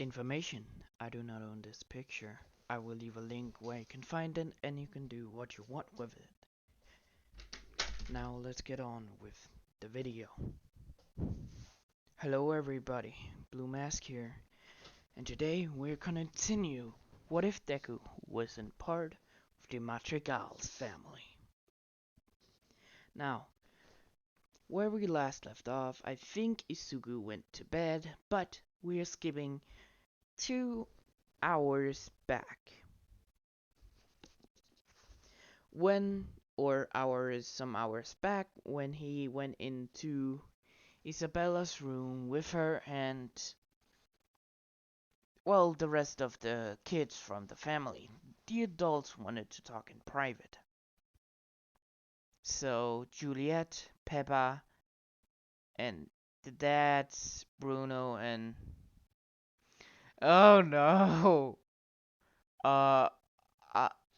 information. I do not own this picture. I will leave a link where you can find it and you can do what you want with it. Now let's get on with the video. Hello everybody, Blue Mask here, and today we're gonna continue What if Deku wasn't part of the Madrigal's family? Now, where we last left off, I think Izuku went to bed, but we're skipping 2 hours back. Some hours back, when he went into Isabella's room with her and, well, the rest of the kids from the family. The adults wanted to talk in private. So Juliet, Peppa, and the dads, Bruno, and oh no, uh,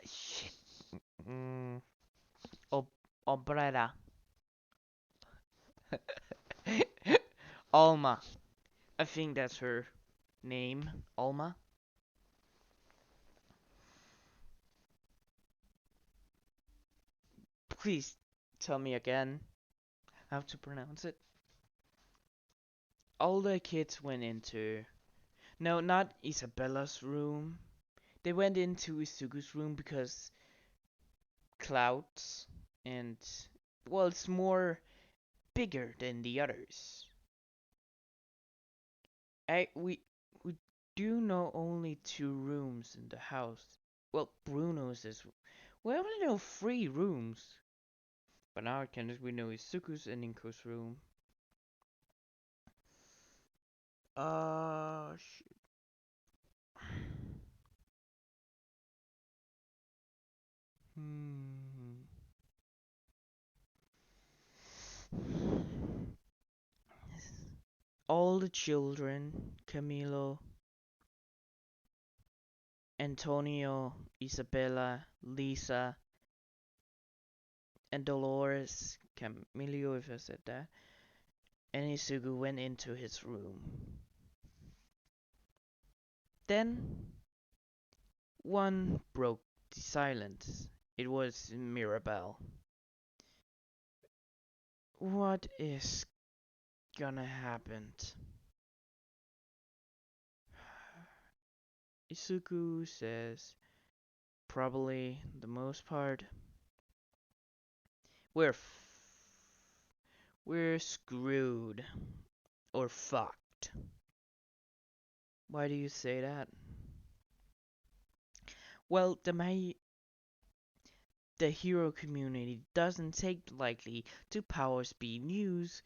shit, Obrera, Alma, I think that's her name, Alma. Please tell me again how to pronounce it. All the kids went into, no, not Isabella's room. They went into Izuku's room because clouds and, well, it's more bigger than the others. We do know only 2 rooms in the house. Well, Bruno's is, we only know 3 rooms. But now we know Izuku's and Inko's room. Shit. All the children, Camilo, Antonio, Isabella, Lisa, and Dolores, Camilo if I said that, and Izuku went into his room. Then, one broke the silence. It was Mirabelle. What is gonna happen? Izuku says, probably the most part, we're screwed or fucked. Why do you say that? Well, the hero community doesn't take lightly to power speed news.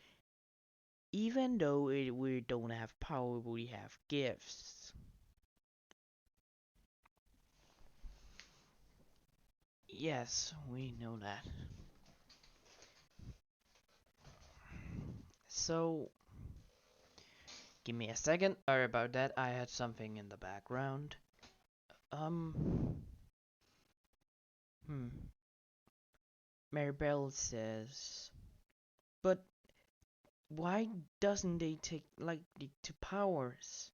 Even though we don't have power, we have gifts. Yes, we know that. So, give me a second. Sorry about that. I had something in the background. Maribel says, but why doesn't they take lightly to powers?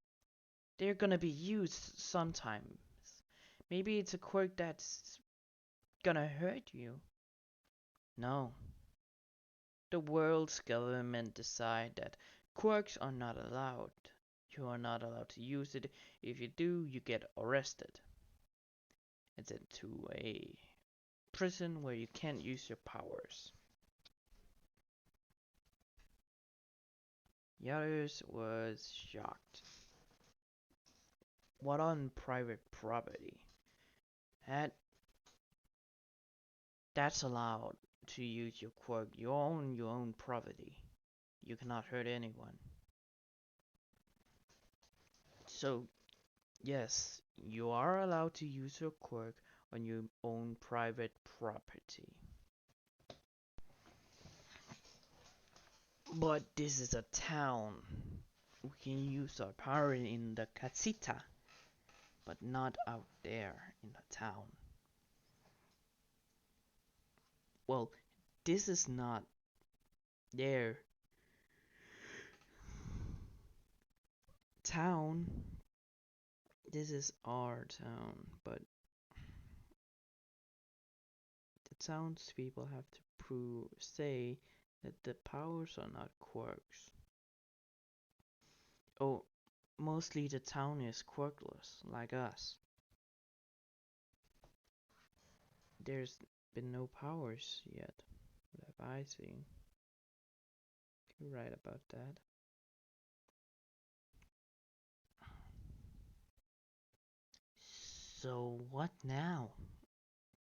They're gonna be used sometimes. Maybe it's a quirk that's gonna hurt you. No. The world's government decide that quirks are not allowed. You are not allowed to use it. If you do, you get arrested. It's into a prison where you can't use your powers. The others was shocked. What on private property? That's allowed to use your quirk. You own your own property. You cannot hurt anyone. So, yes, you are allowed to use your quirk on your own private property. But this is a town. We can use our power in the casita, but not out there in the town. Well, this is not their town. This is our town, but the townspeople have to say that the powers are not quirks. Oh, mostly the town is quirkless, like us. There's been no powers yet, that I see. You're right about that. So what now?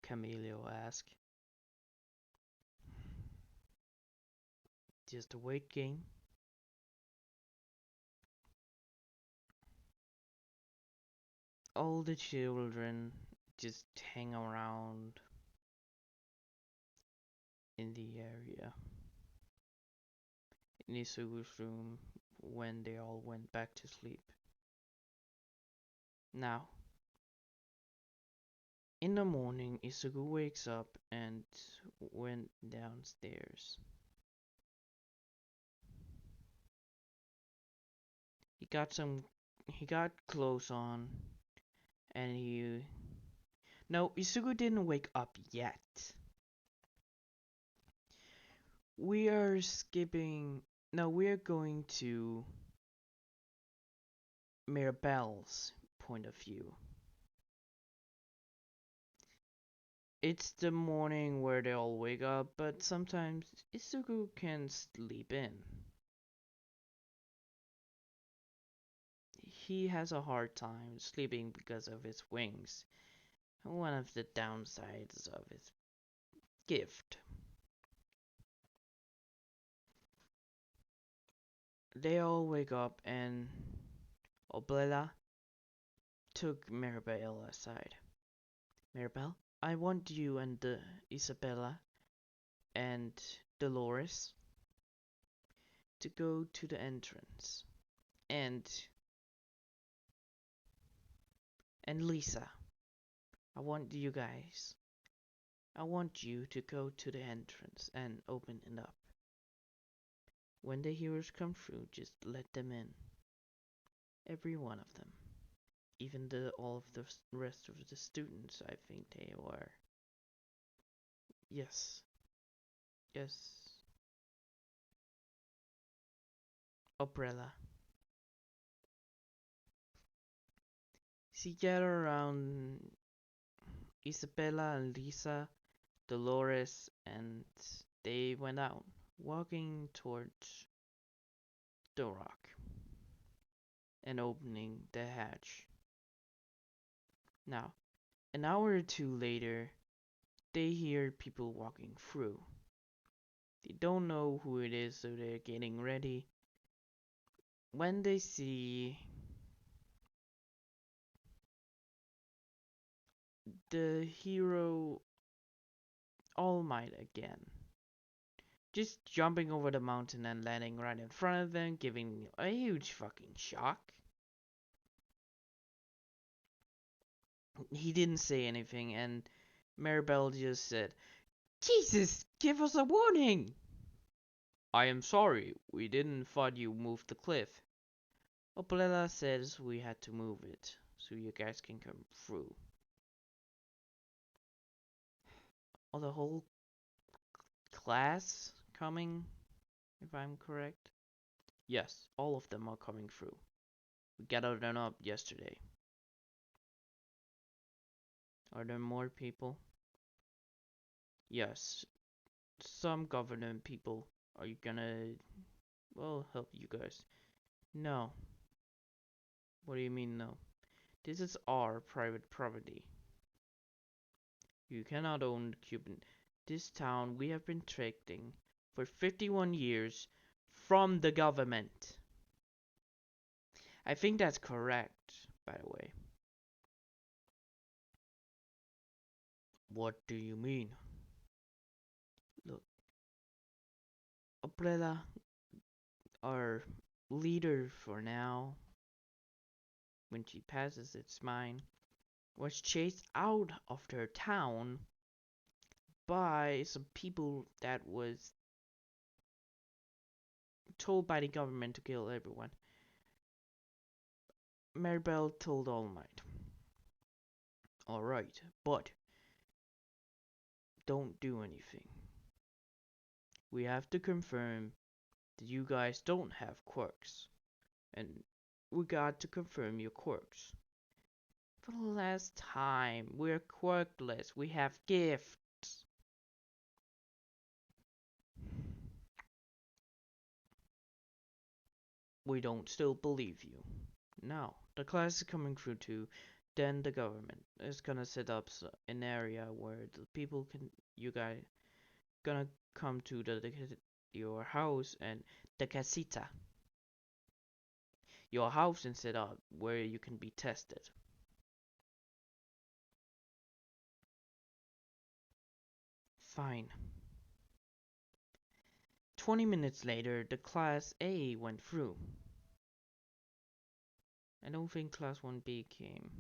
Camilio asked. Just a wait game? All the children just hang around in the area in Izuku's room when they all went back to sleep. Now, in the morning, Izuku wakes up and went downstairs. He got clothes on, and no, Izuku didn't wake up yet. We are skipping, no, we are going to Mirabelle's point of view. It's the morning where they all wake up, but sometimes Izuku can sleep in. He has a hard time sleeping because of his wings, one of the downsides of his gift. They all wake up and ɪ'ʟʟ took Mirabelle aside. Mirabelle, I want you and Isabella and Dolores to go to the entrance. And Lisa, I want you to go to the entrance and open it up. When the heroes come through, just let them in. Every one of them. Even all of the rest of the students, I think they were. Yes. Yes. ɪ'ʟʟ. She gathered around Isabella and Lisa, Dolores, and they went out, walking towards the rock and opening the hatch. Now, an hour or two later, they hear people walking through. They don't know who it is, so they're getting ready. When they see the hero All Might again, just jumping over the mountain and landing right in front of them, giving a huge fucking shock. He didn't say anything, and Mirabelle just said, Jesus, give us a warning! I am sorry, we didn't thought you moved the cliff. ɪ'ʟʟ says we had to move it, so you guys can come through. Oh, the whole class coming, if I'm correct? Yes, all of them are coming through. We gathered them up yesterday. Are there more people? Yes, some government people. Are you gonna, well, help you guys? No. What do you mean no? This is our private property. You cannot own Cuban. This town we have been trading for 51 years from the government. I think that's correct, by the way. What do you mean? Look, ɪ'ʟʟ, our leader for now, when she passes its mind, was chased out of their town by some people that was told by the government to kill everyone. Maribel told All Might. Alright, but don't do anything. We have to confirm that you guys don't have quirks. And we got to confirm your quirks. For the last time, we're quirkless. We have gifts. We don't still believe you. Now, the class is coming through too. Then the government is gonna set up an area where the people can, you guys, gonna come to your house and the casita. Your house and set up where you can be tested. Fine. 20 minutes later, the Class A went through. I don't think Class 1B came.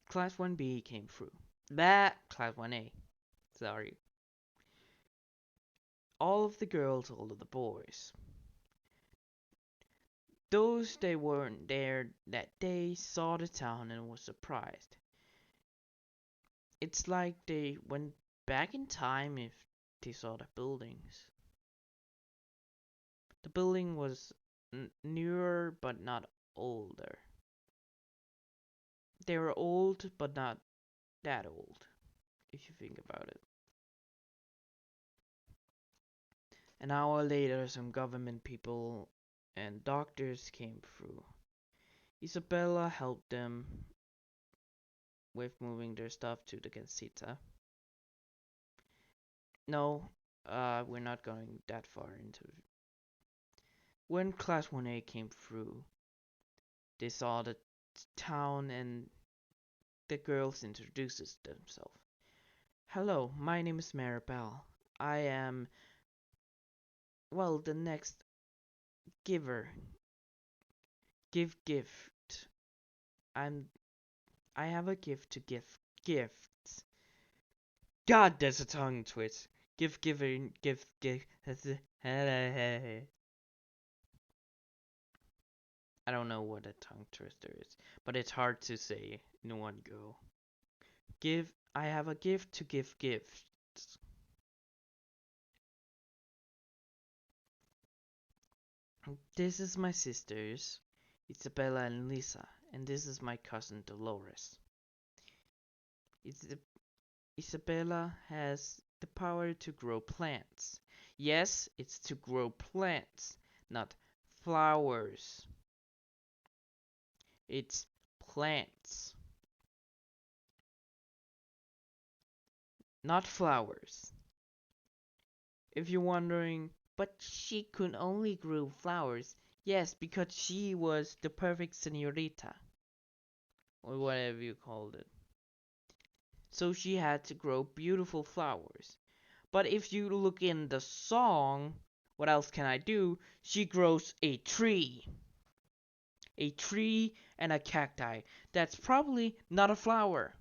Class 1B came through. That Class 1A. Sorry. All of the girls, all of the boys. Those that weren't there that day saw the town and was surprised. It's like they went back in time if they saw the buildings. The building was newer but not older. They were old but not that old, if you think about it. An hour later, some government people and doctors came through. Isabella helped them with moving their stuff to the casita. No, we're not going that far into it. When Class 1A came through, they saw the town and the girls introduced themselves. Hello, my name is Maribel. I am, well, the next giver. Give gift. I have a gift to give gifts. God, there's a tongue twist. Gift giving, gift. I don't know what a tongue twister is, but it's hard to say in one go. I have a gift to give gifts. This is my sisters, Isabella and Lisa, and this is my cousin Dolores. Isabella has the power to grow plants. Yes, it's to grow plants, not flowers. It's plants, not flowers. If you're wondering, but she could only grow flowers. Yes, because she was the perfect señorita, or whatever you called it. So she had to grow beautiful flowers. But if you look in the song, what else can I do? She grows a tree. A tree and a cacti. That's probably not a flower.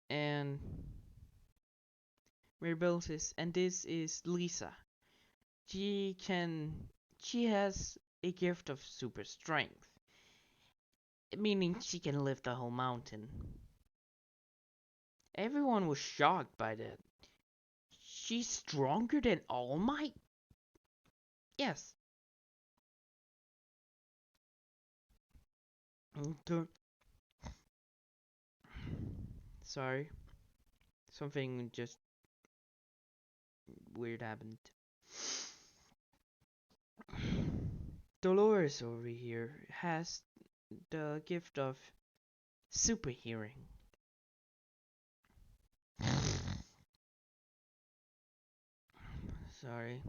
And Maribel says, and this is Lisa. She has a gift of super strength. Meaning she can lift a whole mountain. Everyone was shocked by that. She's stronger than All Might? Yes. Sorry. Something just weird happened. Dolores over here has the gift of super hearing. Sorry.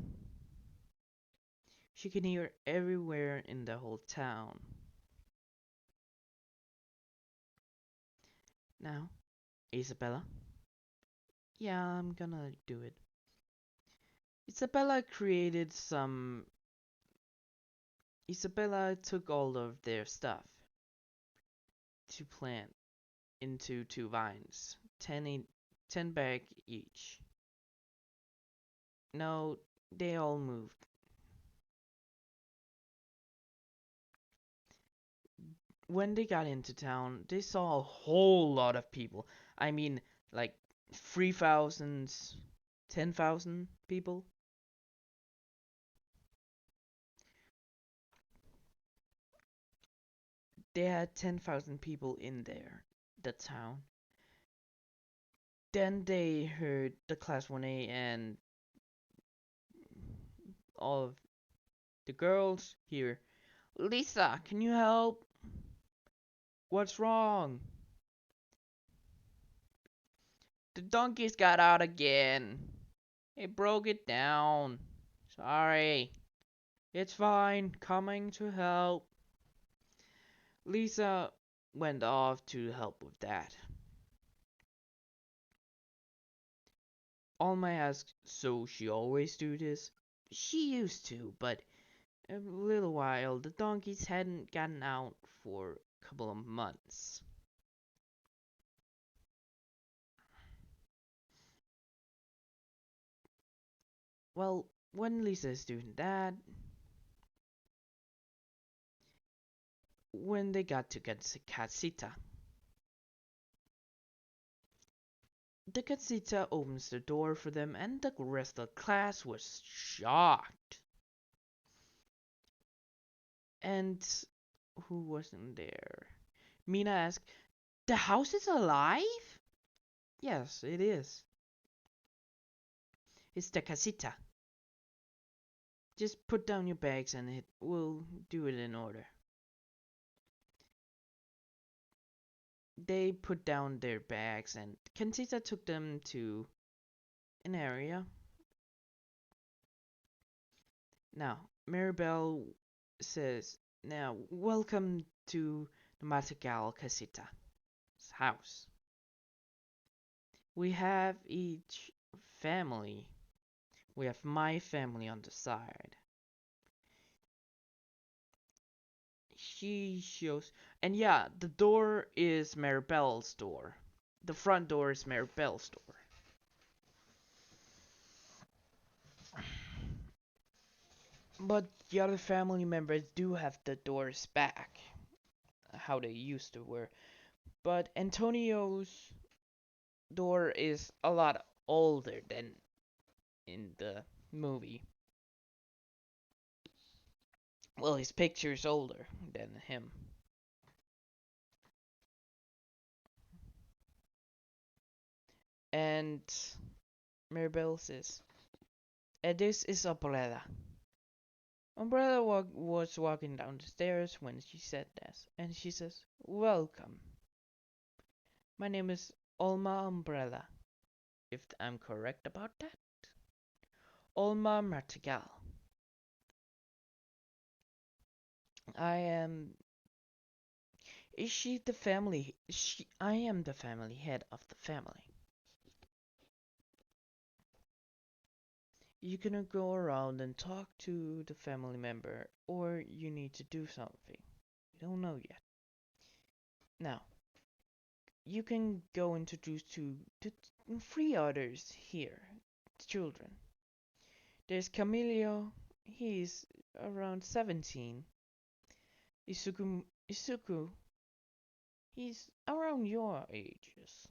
She can hear everywhere in the whole town. Now, Isabella? Yeah, I'm gonna do it. Isabella took all of their stuff to plant into 2 vines, 10 bag each. No, they all moved. When they got into town, they saw a whole lot of people. I mean, like 3,000, 10,000 people. They had 10,000 people in there, the town. Then they heard the Class 1A and all of the girls here. Lisa, can you help? What's wrong? The donkeys got out again. It broke it down. Sorry. It's fine. Coming to help. Lisa went off to help with that. Alma asked, so she always do this? She used to, but a little while the donkeys hadn't gotten out for a couple of months. Well, when Lisa's doing that, when they got to casita, the casita opens the door for them, and the rest of the class was shocked. And who wasn't there? Mina asked, the house is alive? Yes, it is. It's the casita. Just put down your bags and we'll do it in order. They put down their bags and Casita took them to an area. Now, Maribel says, now, welcome to the madrigal casita's house. We have each family. We have my family on the side. She shows, and yeah, the door is Maribel's door. The front door is Maribel's door. But the other family members do have the doors back, how they used to were. But Antonio's door is a lot older than in the movie. Well, his picture's older than him. And Maribel says, and this is Umbrella. Umbrella was walking down the stairs when she said this, and she says, welcome. My name is Alma Umbrella, if I'm correct about that. Alma Madrigal. I am. Is she the family? I am the family head of the family. You can go around and talk to the family member, or you need to do something. We don't know yet. Now, you can go introduce to three others here, children. There's Camilio, he's around 17. Izuku, he's around your ages.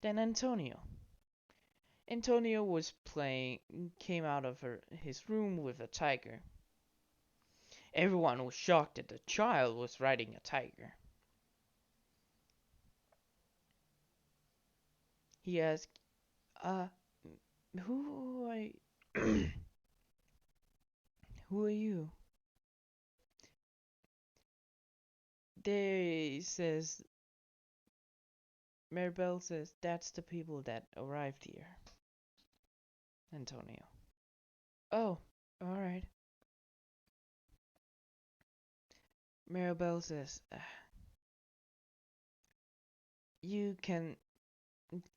Then Antonio. Antonio was came out of his room with a tiger. Everyone was shocked that the child was riding a tiger. He asked, who are who are you? They says, Maribel says, that's the people that arrived here. Antonio. Oh, alright. Maribel says, you can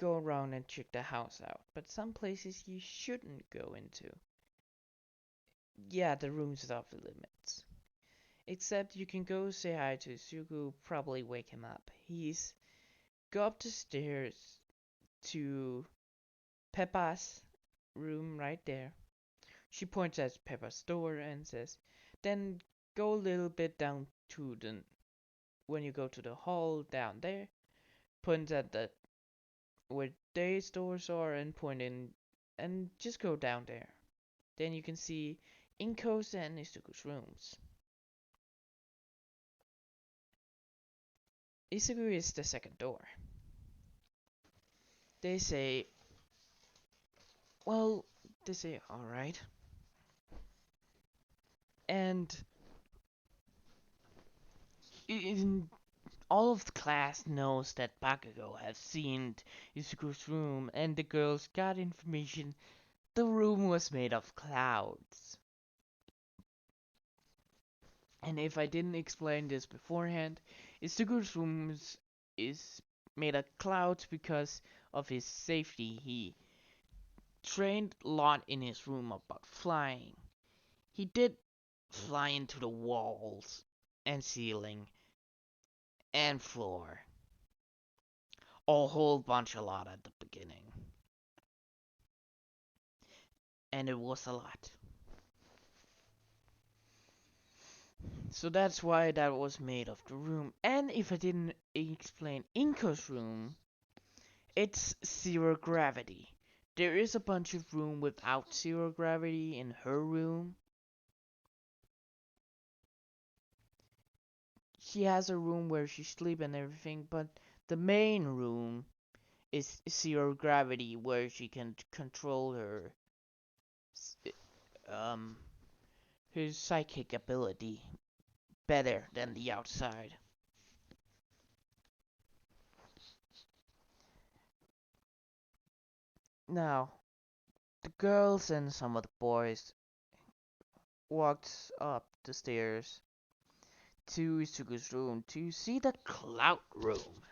go around and check the house out, but some places you shouldn't go into. Yeah, the rooms are off the limits. Except you can go say hi to Izuku, probably wake him up. He's go up the stairs to Peppa's room right there. She points at Peppa's door and says, then go a little bit down to the, when you go to the hall down there, point at the, where their doors are and point in, and just go down there. Then you can see Inko's and Izuku's rooms. Izuku is the second door. They say, well, they say, alright. And in, all of the class knows that Bakugo has seen Izuku's room, and the girls got information the room was made of clouds. And if I didn't explain this beforehand, Izuku's room is made of clouds because of his safety. He trained a lot in his room about flying. He did fly into the walls and ceiling and floor. A whole bunch a lot at the beginning. And it was a lot. So that's why that was made of the room. And if I didn't explain Inko's room, it's zero gravity. There is a bunch of room without zero gravity in her room. She has a room where she sleeps and everything, but the main room is zero gravity, where she can control her her psychic ability better than the outside. Now, the girls and some of the boys walked up the stairs to Izuku's room to see the cloud room.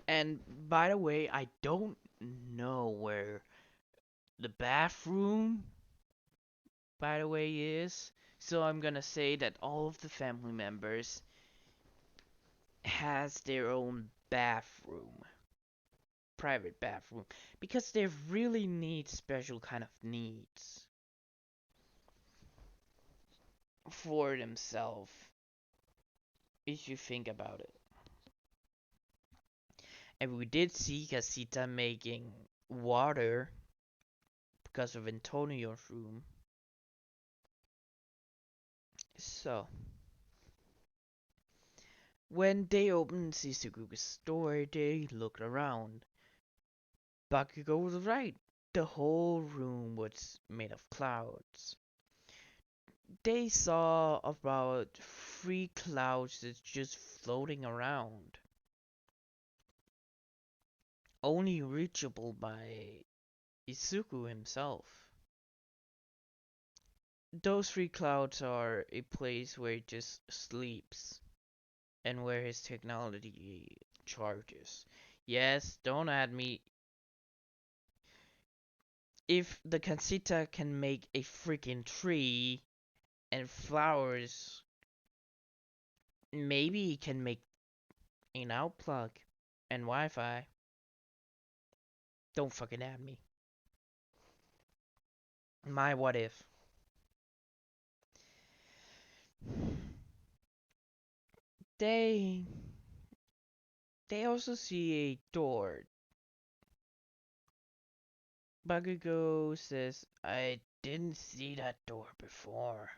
And by the way, I don't know where the bathroom, by the way, is. So I'm gonna say that all of the family members has their own bathroom. Private bathroom. Because they really need special kind of needs for themselves, if you think about it. And we did see Casita making water because of Antonio's room. So, when they opened Izuku's door, they looked around. Bakugo was right. The whole room was made of clouds. They saw about 3 clouds that's just floating around. Only reachable by Izuku himself. Those 3 clouds are a place where he just sleeps and where his technology charges. Yes, don't add me. If the casita can make a freaking tree and flowers, maybe he can make an outplug and Wi-Fi. Don't fucking add me. My what if. They also see a door. Bakugo says, I didn't see that door before.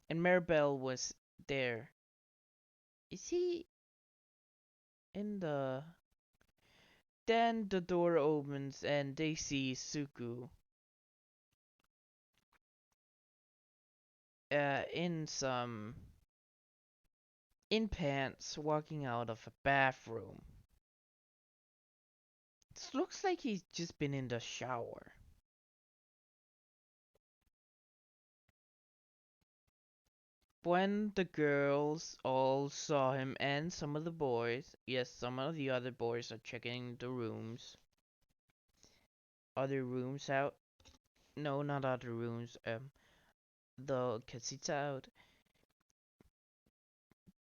And Maribel was there. Is he in the... Then the door opens and they see Suku. In pants walking out of a bathroom. It looks like he's just been in the shower. When the girls all saw him and some of the boys, yes, some of the other boys are checking the rooms. Other rooms out. No, not other rooms. The casita out.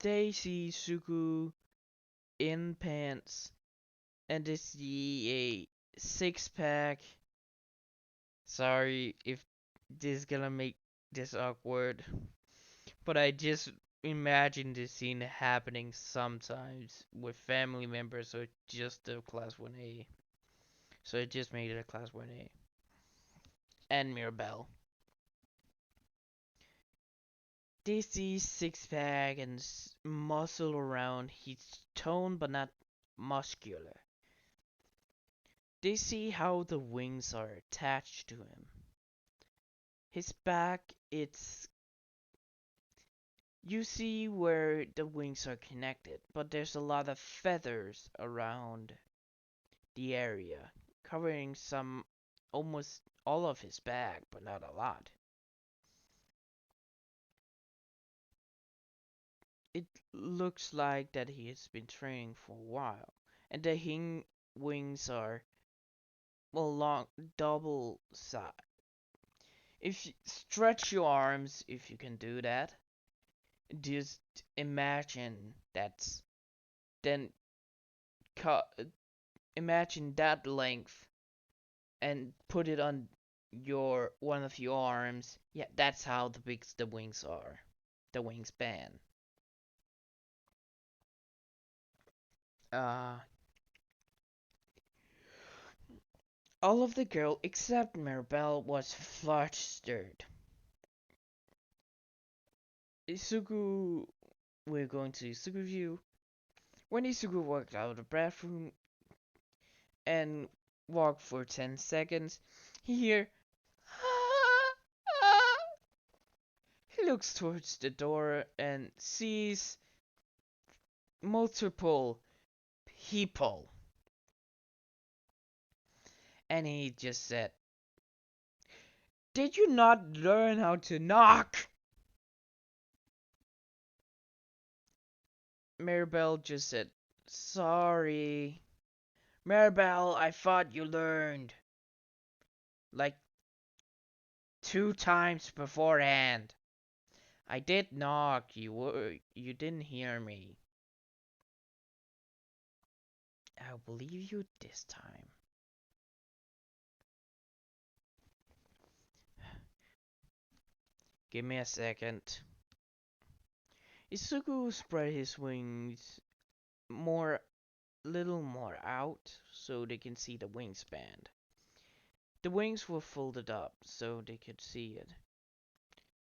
They see Suku in pants and they see a six-pack. Sorry if this is gonna make this awkward, but I just imagine this scene happening sometimes with family members or just a class 1A. So I just made it a class 1A. And Mirabelle. They see six-pack and muscle around. He's toned but not muscular. They see how the wings are attached to him. His back, it's. You see where the wings are connected, but there's a lot of feathers around the area, covering almost all of his back, but not a lot. It looks like that he has been training for a while, and the wings are, well, long, double side. If you stretch your arms, if you can do that, just imagine that's then cut. Imagine that length and put it on your one of your arms. Yeah, that's how big the wings are. The wingspan. Uh, all of the girl except Mirabelle was flustered. Izuku, we're going to Izuku view. When Izuku walked out of the bathroom and walked for 10 seconds, he hears. He looks towards the door and sees multiple people. And he just said, "Did you not learn how to knock?" Mirabelle just said, "Sorry." "Mirabelle, I thought you learned. Like 2 times beforehand." "I did knock. You didn't hear me." "I'll believe you this time." "Give me a second." Izuku spread his wings little more out so they can see the wingspan. The wings were folded up so they could see it.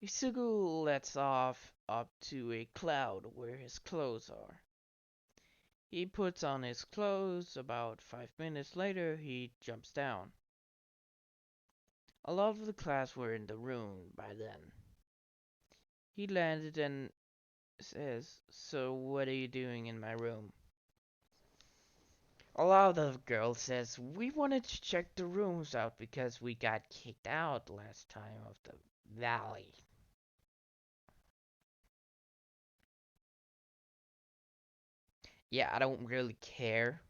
Izuku lets off up to a cloud where his clothes are. He puts on his clothes. About 5 minutes later, he jumps down. A lot of the class were in the room by then. He landed and says, "So what are you doing in my room?" A lot of the girls says, "We wanted to check the rooms out because we got kicked out last time of the valley." Yeah, I don't really care.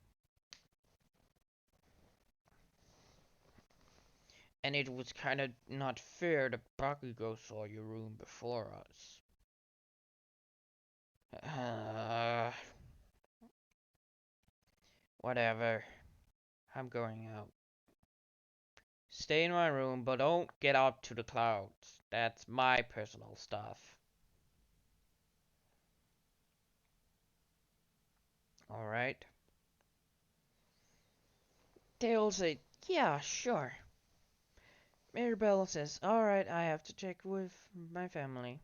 And it was kind of not fair that Bakugo saw your room before us. Whatever. I'm going out. Stay in my room, but don't get up to the clouds. That's my personal stuff. Alright? They all say, "Yeah, sure." Mirabelle says, "Alright, I have to check with my family."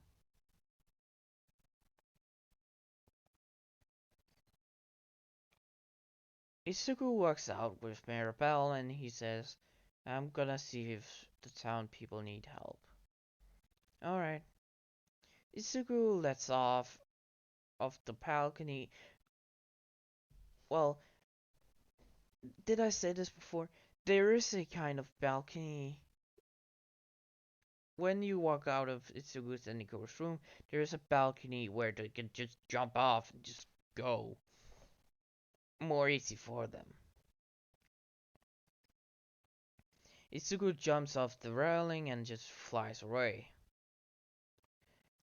Izuku walks out with Mirabelle and he says, "I'm gonna see if the town people need help." Alright. Izuku lets off of the balcony. Well, did I say this before? There is a kind of balcony. When you walk out of Izuku's and Nico's room, there is a balcony where they can just jump off and just go. More easy for them. Izuku jumps off the railing and just flies away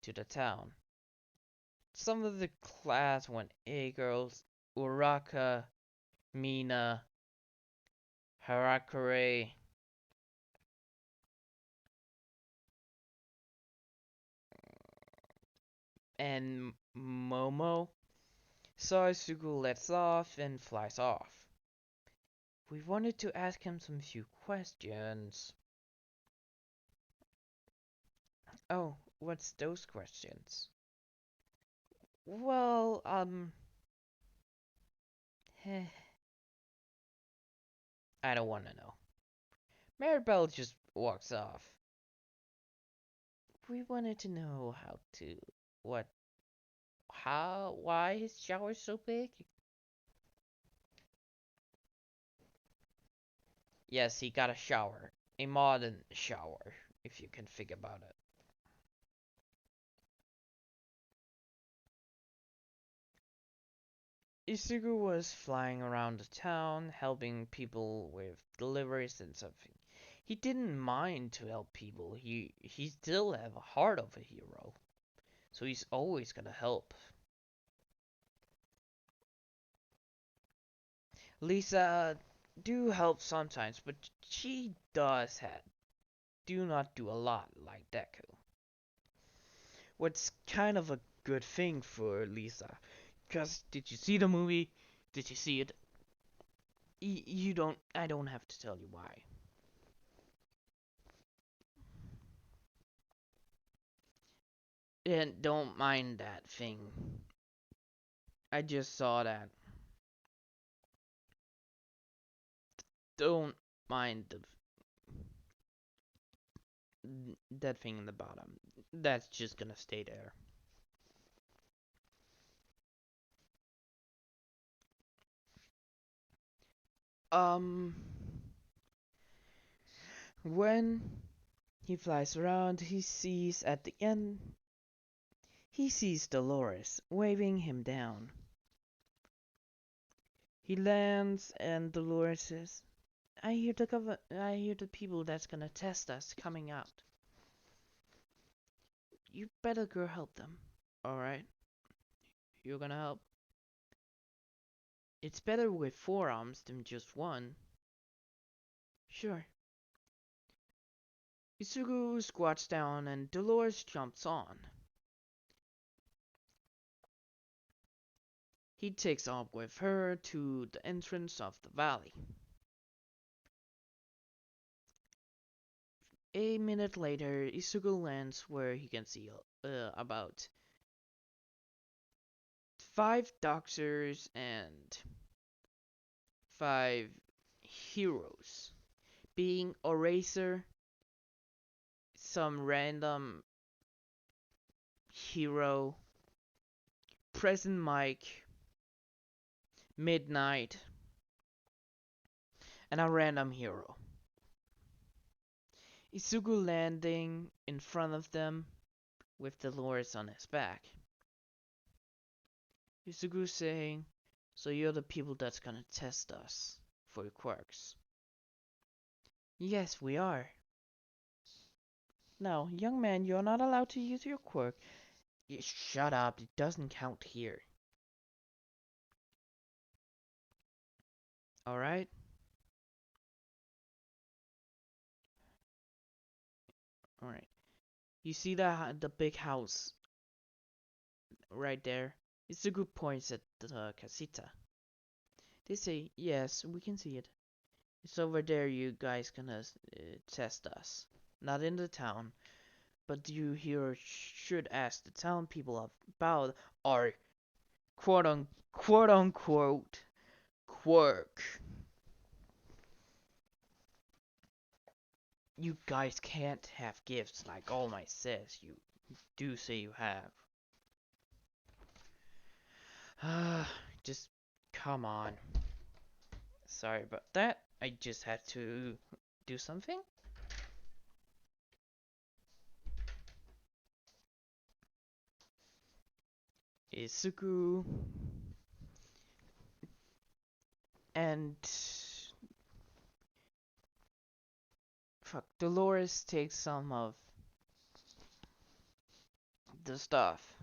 to the town. Some of the class 1A girls, Uraka, Mina, Harakure, and Momo. So Izuku lets off and flies off. We wanted to ask him some few questions. Oh, what's those questions? Well, I don't want to know. Maribel just walks off. We wanted to know what, why his shower's so big? Yes, he got a shower. A modern shower, if you can think about it. Izuku was flying around the town, helping people with deliveries and something. He didn't mind to help people. He still have a heart of a hero. So he's always gonna help. Lisa do help sometimes, but she do not do a lot like Deku. What's kind of a good thing for Lisa. Cause did you see the movie? Did you see it? You don't. I don't have to tell you why. And don't mind that thing. I just saw that. Don't mind that thing in the bottom. That's just gonna stay there. Um, when he flies around, he sees Dolores waving him down. He lands and Dolores says, I hear the people that's gonna test us coming out. You better go help them. Alright? You're gonna help? It's better with 4 arms than just one. Sure. Izuku squats down and Dolores jumps on. He takes off with her to the entrance of the valley. A minute later, Izuku lands where he can see about 5 doctors and 5 heroes, being Eraser, some random hero, Present Mike, Midnight, and a random hero. Izuku landing in front of them with Dolores on his back. Izuku saying, so you're the people that's gonna test us for quirks. Yes, we are. No, young man, you're not allowed to use your quirk. Shut up, it doesn't count here. Alright? Alright. You see the big house right there? Izuku points at the casita. They say, yes, we can see it. It's over there, you guys gonna test us. Not in the town, but you here should ask the town people about our quote unquote quirk. You guys can't have gifts like All Might says you do say you have. Just come on. Sorry about that. I just had to do something. Izuku and Dolores takes some of the stuff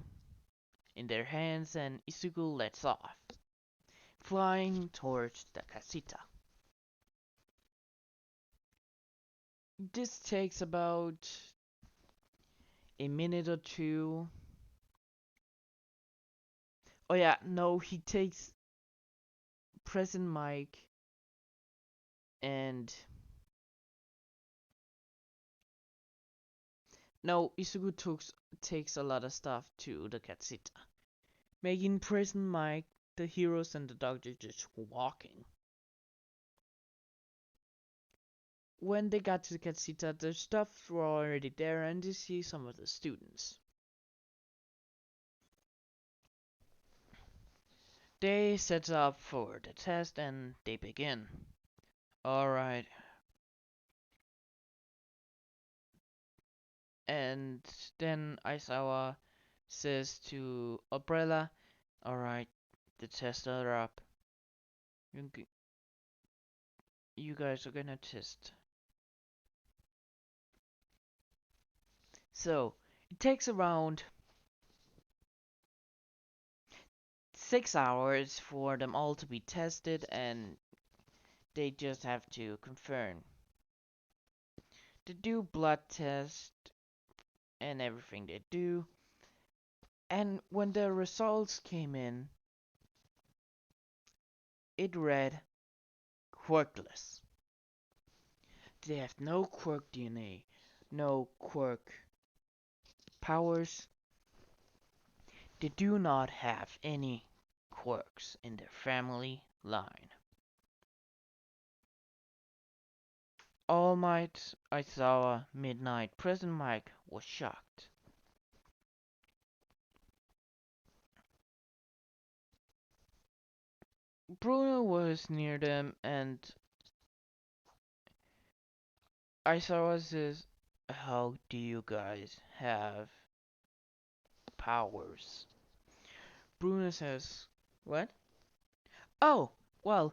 in their hands and Izuku lets off. flying towards the casita. This takes about a minute or two. Oh yeah, no, he takes present Mike and no, Izuku takes a lot of stuff to the casita, making present Mike, the heroes, and the doctor just walking. When they got to the casita, the stuff were already there, and they see some of the students. They set up for the test and they begin. Alright. And then Aizawa says to Umbrella, alright, the tests are up. You guys are gonna test. So, it takes around 6 hours for them all to be tested, and they just have to confirm. They do blood test and everything they do. And when the results came in, it read quirkless. They have no quirk DNA, no quirk powers. They do not have any quirks in their family line. All Might, Aizawa, Midnight, Present Mike was shocked. Bruno was near them, and Aizawa says, how do you guys have powers? Bruno says, what? Oh, well,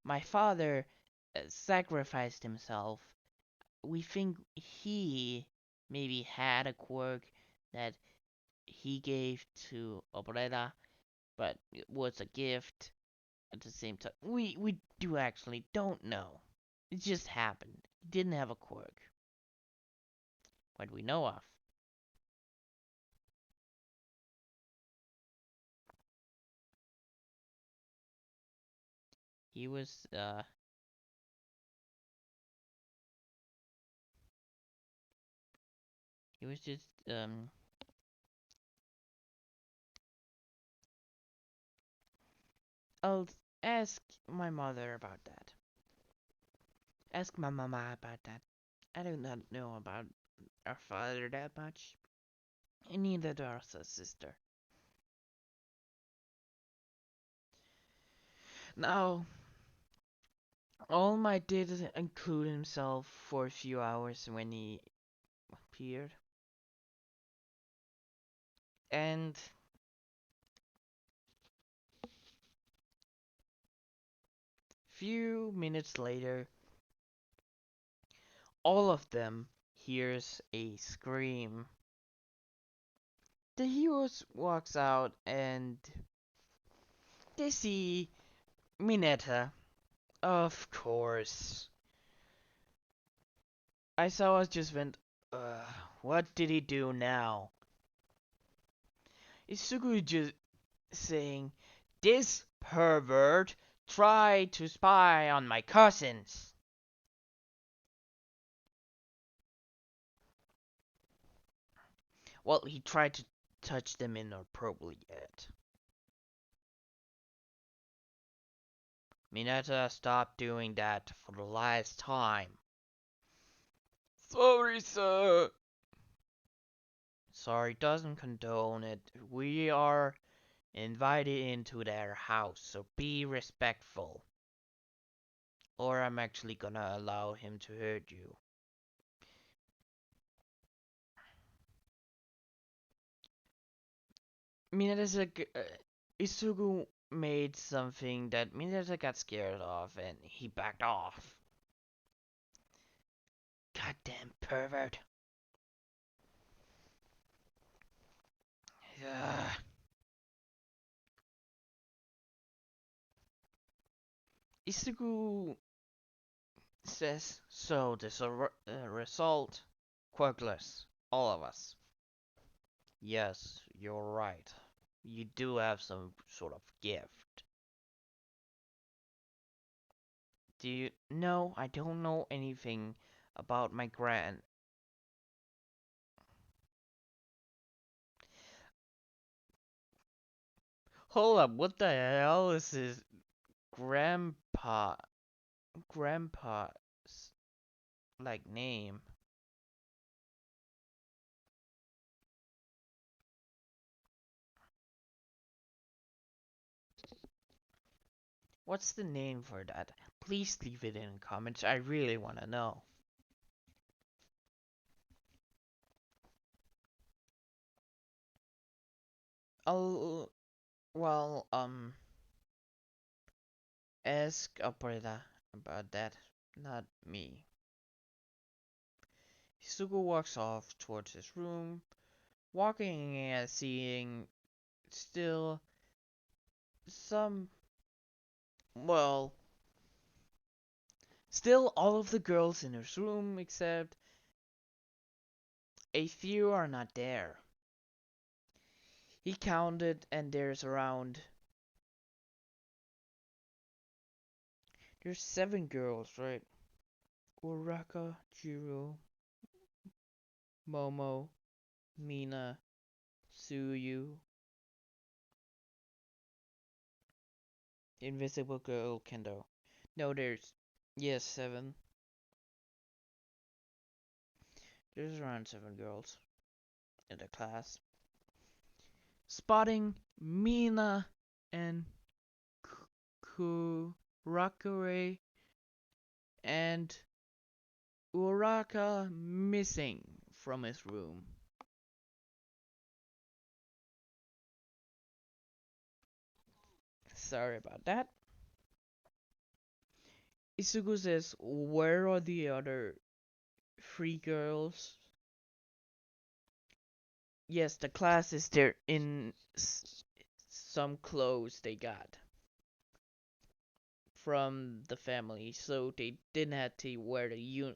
my father sacrificed himself. We think he maybe had a quirk that he gave to Obreda, but it was a gift at the same time. We do actually don't know. It just happened. He didn't have a quirk. What we know of. He was just I'll ask my mother about that. Ask my mama about that. I do not know about our father that much. And neither does our sister. Now, All Might did include himself for a few hours when he appeared. And few minutes later, all of them hears a scream. The heroes walks out and they see Mineta. Of course. Aizawa just went, what did he do now? Izuku just saying, this pervert tried to spy on my cousins. Well, he tried to touch them inappropriately yet. Mineta, stop doing that for the last time. Sorry, sir. Sorry doesn't condone it. We are invited into their house, so be respectful. Or I'm actually gonna allow him to hurt you. Mineta, Izuku made something that Mineta got scared of, and he backed off. Goddamn pervert. Yeah. Izuku says, so this result, Quirkless, all of us. Yes, you're right. You do have some sort of gift. Do you? No, I don't know anything about my grand. Hold up, what the hell is his grandpa? Grandpa's like name? What's the name for that? Please leave it in the comments. I really want to know. I'll, well, ask ɪ'ʟʟ about that, not me. Izuku walks off towards his room, walking and seeing still some, well, still all of the girls in his room except a few are not there. He counted and there's 7 girls, right? Uraka, Jiro, Momo, Mina, Tsuyu, Invisible Girl, Kendo. No, yes, 7. There's around 7 girls in the class. Spotting Mina and Kurakure and Uraka missing from his room. Sorry about that. Izuku says, where are the other 3 girls? Yes, the class is there in some clothes they got from the family, so they didn't have to wear the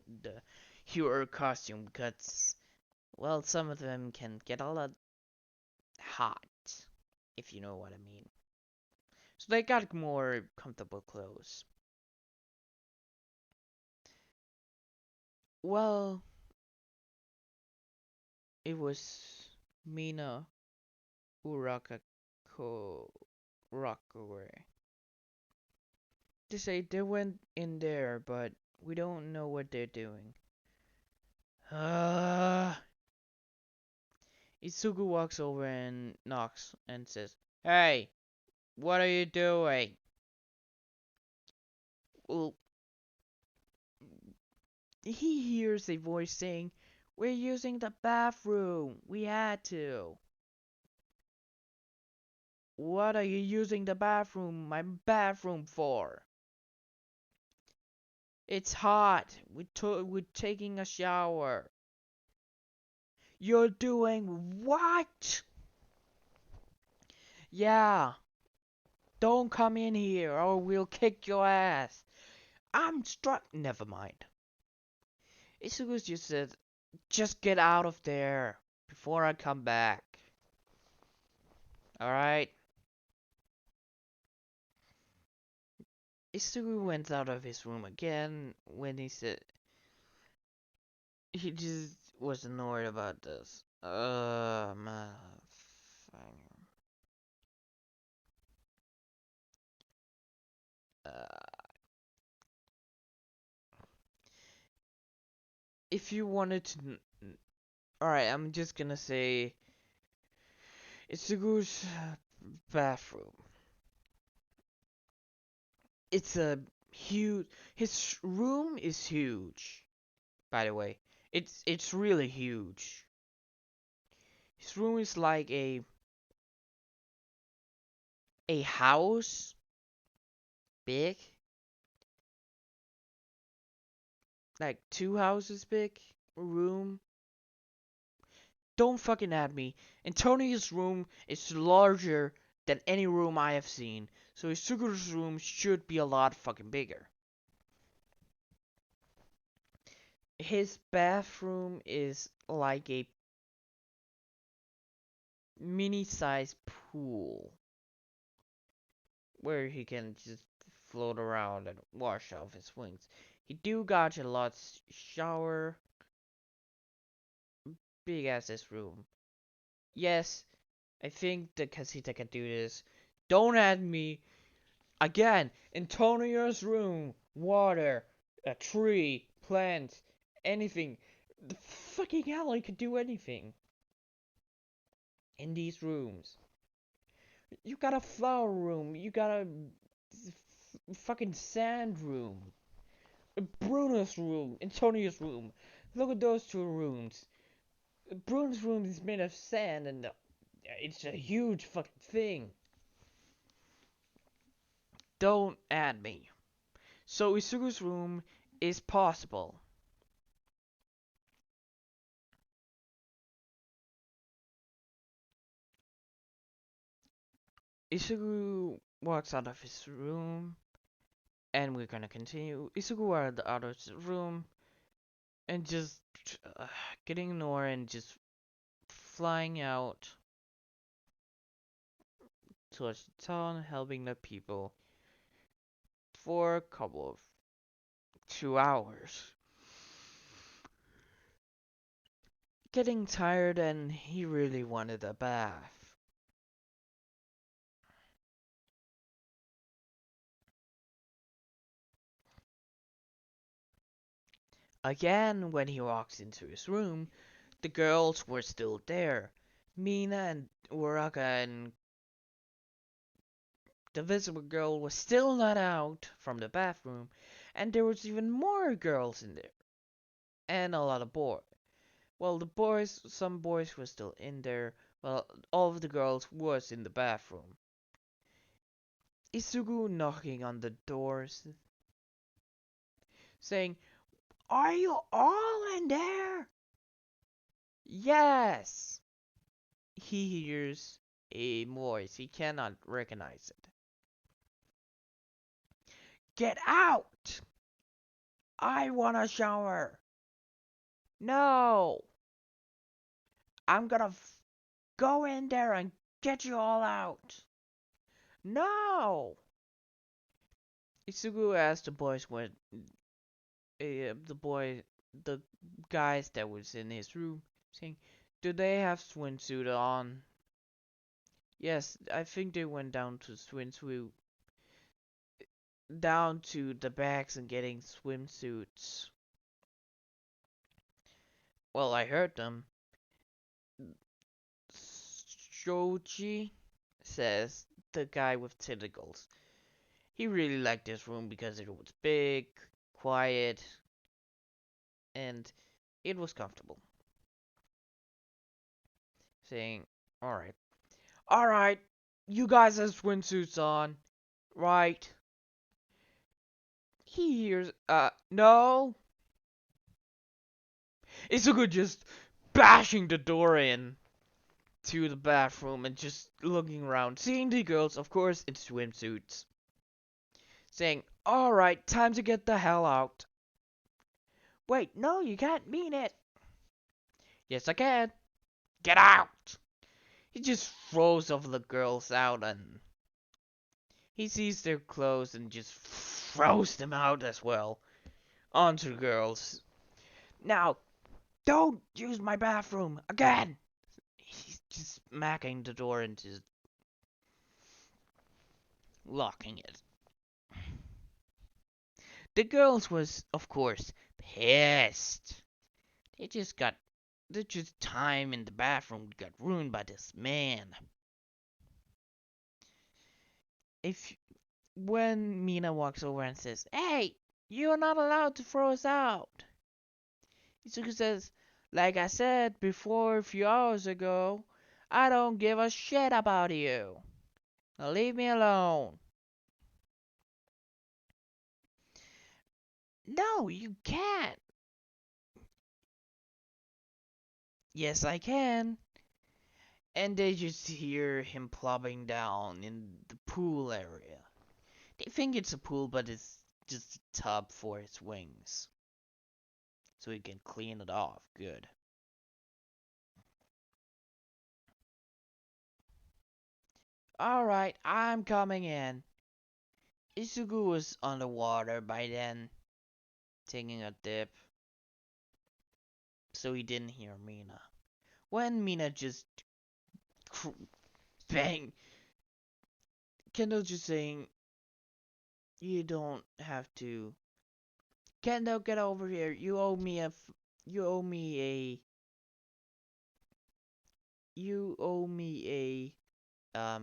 hero costume because, well, some of them can get a lot hot, if you know what I mean. So they got more comfortable clothes. Well, it was Mina, Uraka, Rockaway. They say they went in there, but we don't know what they're doing. Izuku walks over and knocks and says, "Hey, what are you doing?" Well, he hears a voice saying, "We're using the bathroom. We had to." "What are you using my bathroom for?" "It's hot. We're taking a shower." "You're doing what?" "Yeah. Don't come in here or we'll kick your ass." "I'm struck." Never mind. Izuku just said, "Just get out of there before I come back. Alright?" Izuku went out of his room again when he said he just was annoyed about this. Man. If you wanted to, alright, I'm just gonna say Izuku's bathroom. It's a huge. His room is huge. By the way, it's really huge. His room is like a house, big, like 2 houses big room. Don't fucking at me. Antonio's room is larger than any room I have seen. So Izuku's room should be a lot fucking bigger. His bathroom is like a mini-sized pool where he can just float around and wash off his wings. He do got a lot shower, big as this room. Yes, I think the casita can do this. Don't add me again. Antonio's room, water, a tree, plants, anything. The fucking hell, I could do anything in these rooms. You got a flower room. You got a fucking sand room. Bruno's room. Antonio's room. Look at those two rooms. Bruno's room is made of sand and it's a huge fucking thing. Don't add me. So Izuku's room is possible. Izuku walks out of his room, and we're gonna continue. Izuku out of his room, and just getting Nora and just flying out towards the town, helping the people for a couple of 2 hours. Getting tired, and he really wanted a bath. Again, when he walks into his room, the girls were still there. Mina and Uraka and the visible girl was still not out from the bathroom, and there was even more girls in there. And a lot of boys. Well, some boys were still in there, while all of the girls was in the bathroom. Izuku knocking on the doors, saying, "Are you all in there?" Yes! He hears a voice. He cannot recognize it. Get out! I want a shower. No! I'm gonna go in there and get you all out. No! Izuku asked the boys when the guys that was in his room, saying, "Do they have swimsuit on?" Yes, I think they went down to swimsuit, down to the bags and getting swimsuits. Well, I heard them. Shoji says, the guy with tentacles. He really liked this room because it was big, quiet, and it was comfortable. Saying, alright. Alright, you guys have swimsuits on, right? He hears, no. Izuku just bashing the door in to the bathroom and just looking around, seeing the girls, of course, in swimsuits. Saying, alright, time to get the hell out. Wait, no, you can't mean it. Yes, I can. Get out! He just throws all the girls out and he sees their clothes and just throws them out as well onto the girls. Now, don't use my bathroom again! He's just smacking the door and just locking it. The girls was, of course, pissed. They just got, their just time in the bathroom got ruined by this man. If when Mina walks over and says, "Hey, you're not allowed to throw us out," Izuku says, "Like I said before a few hours ago, I don't give a shit about you. Now leave me alone." No, you can't. Yes, I can. And they just hear him plopping down in the pool area. They think it's a pool, but it's just a tub for its wings. So he can clean it off. Good. Alright, I'm coming in. Izuku was underwater by then, taking a dip. So he didn't hear Mina. When Mina just bang, Kendo just saying, you don't have to. Kendo, get over here. You owe me a. You owe me a. You owe me a.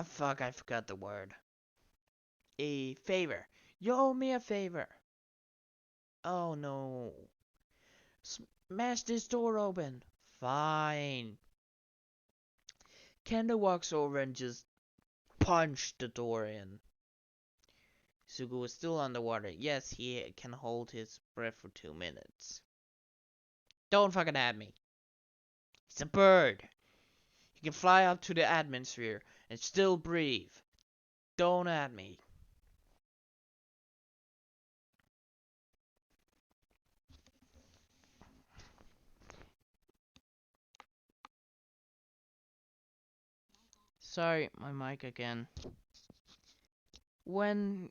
Fuck, I forgot the word. A favor. You owe me a favor. Oh no. Smash this door open. Fine. Kendo walks over and just punched the door in. Izuku was still underwater. Yes, he can hold his breath for 2 minutes. Don't fucking at me. He's a bird. He can fly up to the atmosphere and still breathe. Don't at me. Sorry, my mic again. When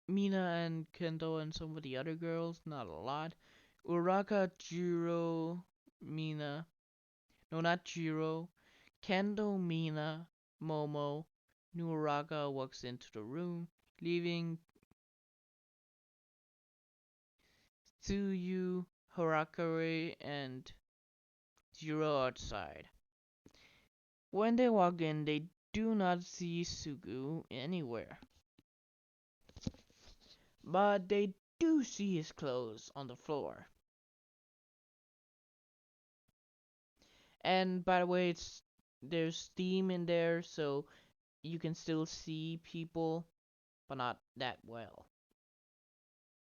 Mina and Kendo and some of the other girls, not a lot, Uraka, Jiro, Mina, no, not Jiro, Kendo, Mina, Momo, Uraka walks into the room, leaving Tsuyu, Harakiri, and Jiro outside. When they walk in, they do not see Sugu anywhere. But they do see his clothes on the floor. And by the way, there's steam in there, so you can still see people, but not that well.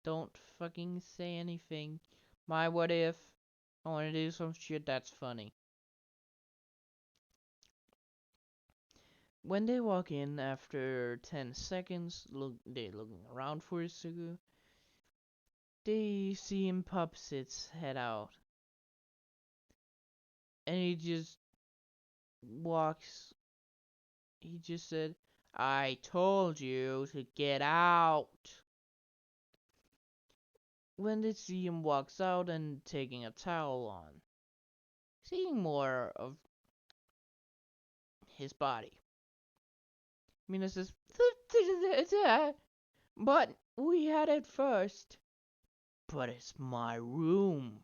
Don't fucking say anything. My what if? I wanna do some shit that's funny. When they walk in after 10 seconds, they're looking around for Izuku. They see him pop his head out. And he just walks. He just said, I told you to get out. When they see him walks out and taking a towel on, seeing more of his body. Mina says, but we had it first. But it's my room.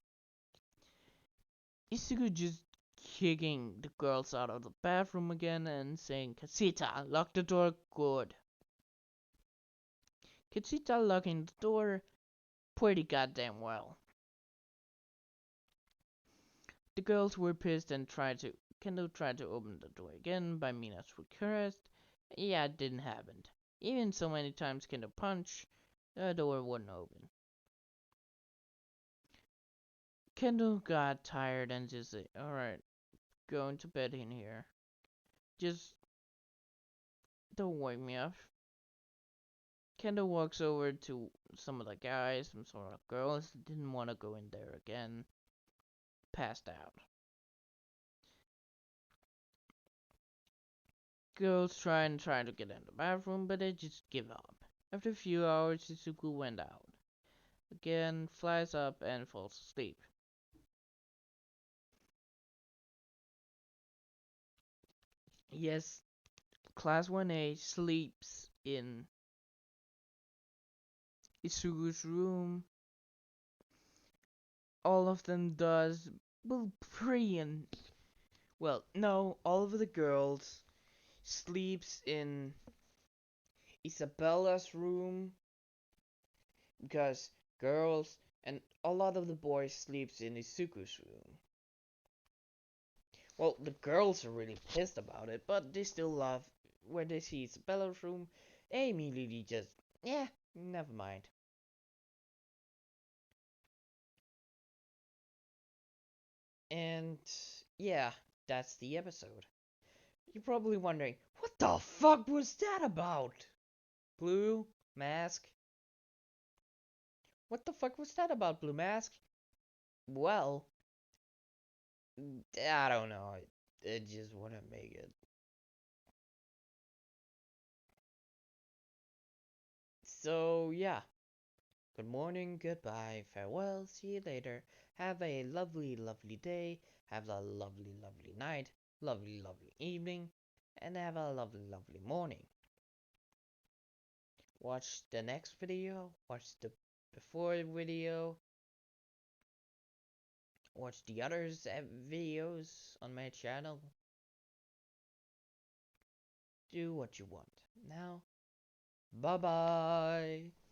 Izuku just kicking the girls out of the bathroom again and saying, Casita, lock the door good. Casita locking the door pretty goddamn well. The girls were pissed and Kendo tried to open the door again by Mina's request. Yeah, it didn't happen. Even so many times Kendo punched, the door wouldn't open. Kendo got tired and just said, alright, going to bed in here. Just don't wake me up. Kendo walks over to some of the guys, some sort of girls that didn't want to go in there again. Passed out. Girls try to get in the bathroom, but they just give up. After a few hours, Izuku went out. Again, flies up and falls asleep. Yes, Class 1A sleeps in Izuku's room. All of them does, well, well, no, all of the girls sleeps in Isabella's room, because girls and a lot of the boys sleeps in Izuku's room. Well, the girls are really pissed about it, but they still love when they see Isabella's room. They immediately just, yeah, never mind. And yeah, that's the episode. You're probably wondering, what the fuck was that about? Blue Mask? What the fuck was that about, Blue Mask? Well, I don't know. I just want to make it. So, yeah. Good morning, goodbye, farewell, see you later. Have a lovely, lovely day. Have a lovely, lovely night. Lovely, lovely evening. And have a lovely, lovely morning. Watch the next video. Watch the before video. Watch the others videos on my channel. Do what you want. Now, bye bye.